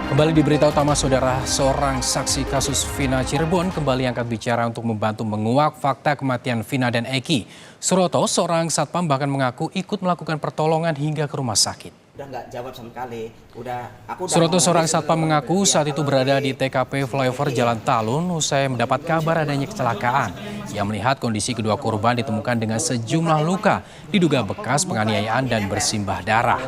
Kembali di berita utama, saudara, seorang saksi kasus Vina Cirebon kembali angkat bicara untuk membantu menguak fakta kematian Vina dan Eki. Suroto, seorang satpam bahkan mengaku ikut melakukan pertolongan hingga ke rumah sakit. Udah nggak jawab sama sekali. Aku udah Suroto, ngomong seorang ke satpam mengaku saat itu kalau berada di TKP flyover Jalan Talun usai mendapat kabar adanya kecelakaan. Ia melihat kondisi kedua korban ditemukan dengan sejumlah luka, diduga bekas penganiayaan dan bersimbah darah.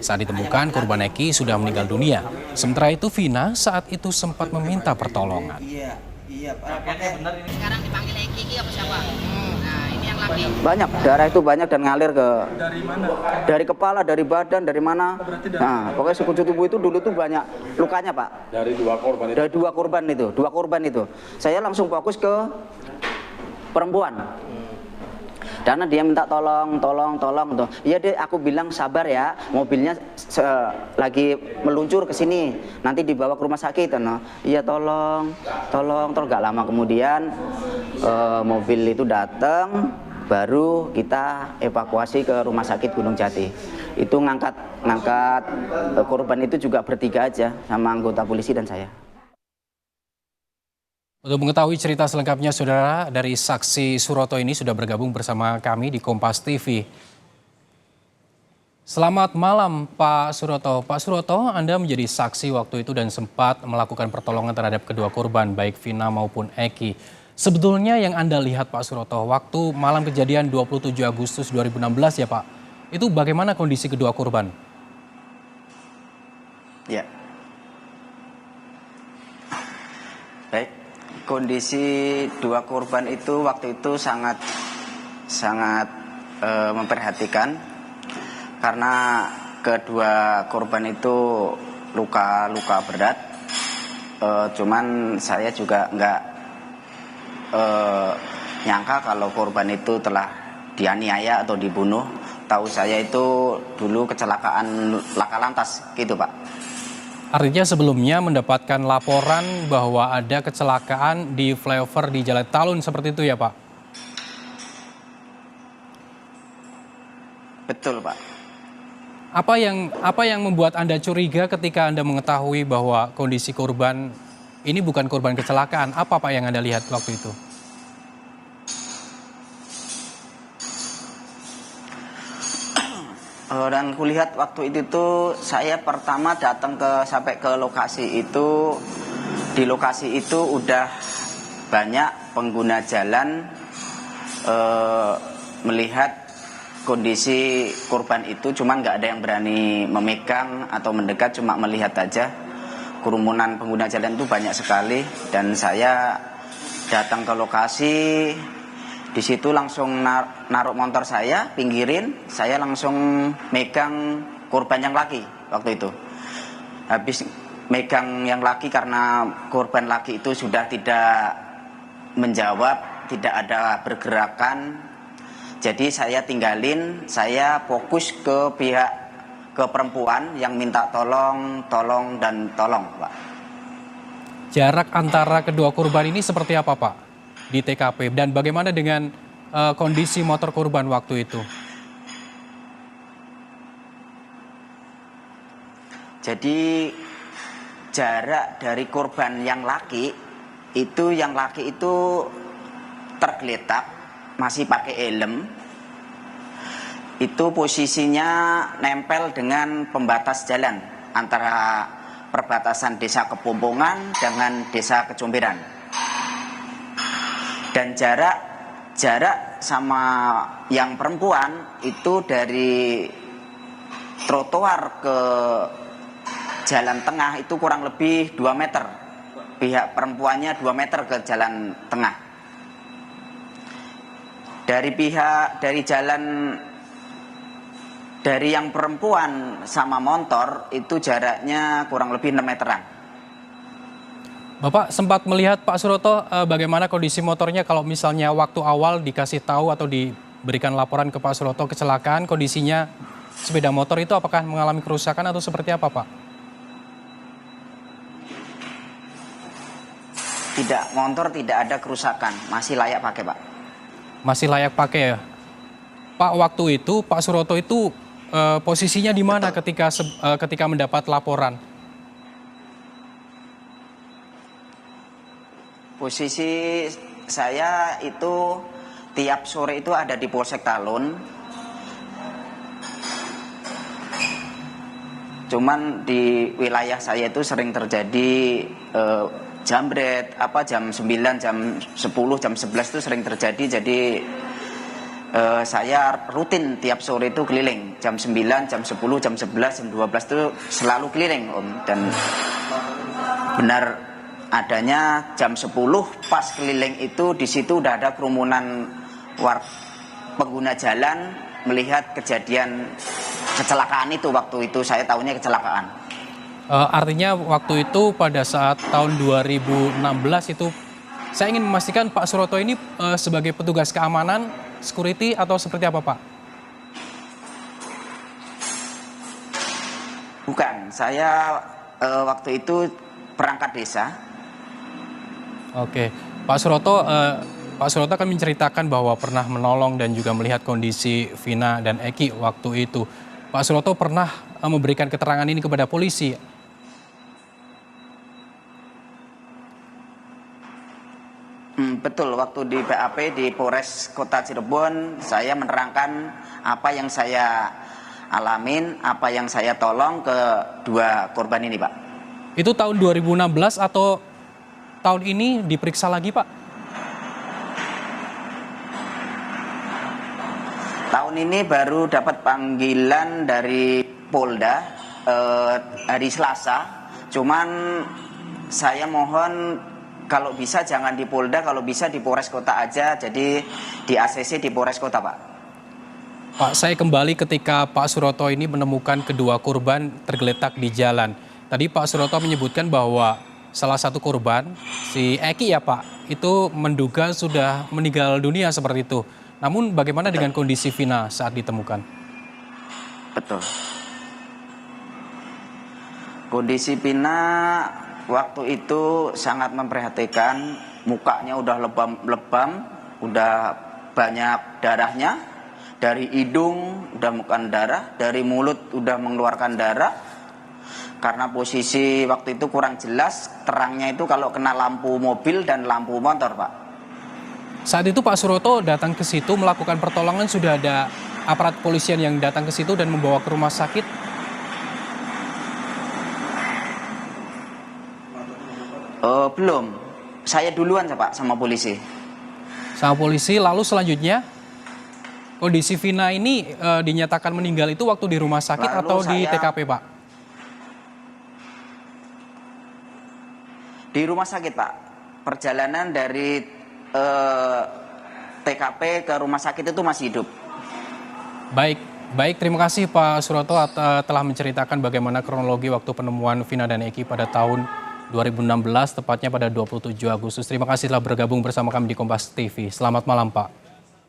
Saat ditemukan, korban Eki sudah meninggal dunia. Sementara itu, Vina saat itu sempat meminta pertolongan. Iya, benar ini. Sekarang dipanggil Eki apa siapa? Nah, ini yang laki. Banyak, darah itu banyak dan ngalir ke... Dari mana? Dari kepala, dari badan, dari mana. Nah, pokoknya sekujur tubuh itu dulu tuh banyak lukanya, Pak. Dari dua korban itu? Dari dua korban itu. Saya langsung fokus ke perempuan. Karena dia minta tolong tuh. Iya deh, aku bilang sabar ya, mobilnya lagi meluncur ke sini, nanti dibawa ke rumah sakit. No. Iya tolong. Gak lama kemudian mobil itu datang, baru kita evakuasi ke rumah sakit Gunung Jati. Itu ngangkat korban itu juga bertiga aja sama anggota polisi dan saya. Untuk mengetahui cerita selengkapnya, saudara, dari saksi Suroto ini sudah bergabung bersama kami di Kompas TV. Selamat malam, Pak Suroto. Pak Suroto, Anda menjadi saksi waktu itu dan sempat melakukan pertolongan terhadap kedua korban, baik Vina maupun Eki. Sebetulnya yang Anda lihat, Pak Suroto, waktu malam kejadian 27 Agustus 2016 ya, Pak, itu bagaimana kondisi kedua korban? Ya. Baik. Kondisi dua korban itu waktu itu sangat memperhatikan karena kedua korban itu luka berat. Cuman saya juga nggak nyangka kalau korban itu telah dianiaya atau dibunuh. Tahu saya itu dulu kecelakaan laka lantas gitu, Pak. Artinya sebelumnya mendapatkan laporan bahwa ada kecelakaan di flyover di Jalan Talun seperti itu ya, Pak? Betul, Pak. Apa yang membuat Anda curiga ketika Anda mengetahui bahwa kondisi korban ini bukan korban kecelakaan? Apa Pak yang Anda lihat waktu itu? Dan kulihat waktu itu tuh saya pertama datang sampai ke lokasi itu. Di lokasi itu udah banyak pengguna jalan melihat kondisi korban itu, cuman nggak ada yang berani memegang atau mendekat, cuma melihat aja. Kerumunan pengguna jalan itu banyak sekali dan saya datang ke lokasi. Di situ langsung naruh motor saya, pinggirin, saya langsung megang korban yang laki waktu itu. Habis megang yang laki karena korban laki itu sudah tidak menjawab, tidak ada pergerakan. Jadi saya tinggalin, saya fokus ke perempuan yang minta tolong, Pak. Jarak antara kedua korban ini seperti apa, Pak, di TKP, dan bagaimana dengan kondisi motor korban waktu itu? Jadi jarak dari korban yang laki itu tergeletak, masih pakai helm. Itu posisinya nempel dengan pembatas jalan antara perbatasan Desa Kepompongan dengan Desa Kecomberan. Dan jarak sama yang perempuan itu dari trotoar ke jalan tengah itu kurang lebih 2 meter. Pihak perempuannya 2 meter ke jalan tengah. Dari yang perempuan sama motor itu jaraknya kurang lebih 6 meteran. Bapak sempat melihat, Pak Suroto, bagaimana kondisi motornya kalau misalnya waktu awal dikasih tahu atau diberikan laporan ke Pak Suroto kecelakaan, kondisinya sepeda motor itu apakah mengalami kerusakan atau seperti apa, Pak? Tidak, motor tidak ada kerusakan, masih layak pakai, Pak. Masih layak pakai ya? Pak, waktu itu Pak Suroto itu posisinya di mana ketika mendapat laporan? Posisi saya itu tiap sore itu ada di Polsek Talun. Cuman di wilayah saya itu sering terjadi jambret, jam 9, jam 10, jam 11 itu sering terjadi. Jadi saya rutin tiap sore itu keliling. Jam 9, jam 10, jam 11, jam 12 itu selalu keliling, Om. Dan benar adanya jam 10 pas keliling itu, di situ udah ada kerumunan pengguna jalan melihat kejadian kecelakaan itu. Waktu itu saya tahunya kecelakaan. Artinya waktu itu pada saat tahun 2016 itu, saya ingin memastikan Pak Suroto ini sebagai petugas keamanan, security atau seperti apa, Pak? Bukan, saya waktu itu perangkat desa. Oke, Pak Suroto kan menceritakan bahwa pernah menolong dan juga melihat kondisi Vina dan Eki waktu itu. Pak Suroto pernah memberikan keterangan ini kepada polisi. Betul, waktu di BAP di Polres Kota Cirebon, saya menerangkan apa yang saya alamin, apa yang saya tolong ke dua korban ini, Pak. Itu tahun 2016 atau tahun ini diperiksa lagi, Pak? Tahun ini baru dapat panggilan dari Polda hari Selasa. Cuman saya mohon kalau bisa jangan di Polda, kalau bisa di Polres Kota aja. Jadi di ACC di Polres Kota, Pak. Pak, saya kembali ketika Pak Suroto ini menemukan kedua korban tergeletak di jalan. Tadi Pak Suroto menyebutkan bahwa salah satu korban, si Eki ya Pak, itu menduga sudah meninggal dunia seperti itu. Namun bagaimana dengan kondisi Vina saat ditemukan? Betul. Kondisi Vina waktu itu sangat memprihatinkan. Mukanya udah lebam-lebam, udah banyak darahnya. Dari hidung udah bukan darah, dari mulut udah mengeluarkan darah. Karena posisi waktu itu kurang jelas, terangnya itu kalau kena lampu mobil dan lampu motor, Pak. Saat itu Pak Suroto datang ke situ melakukan pertolongan, sudah ada aparat polisian yang datang ke situ dan membawa ke rumah sakit. Belum, saya duluan Pak sama polisi. Sama polisi, lalu selanjutnya kondisi Vina ini dinyatakan meninggal itu waktu di rumah sakit Lalu atau di TKP, Pak? Di rumah sakit, Pak. Perjalanan dari TKP ke rumah sakit itu masih hidup. Baik, terima kasih Pak Suroto telah menceritakan bagaimana kronologi waktu penemuan Vina dan Eki pada tahun 2016, tepatnya pada 27 Agustus. Terima kasih telah bergabung bersama kami di Kompas TV. Selamat malam, Pak.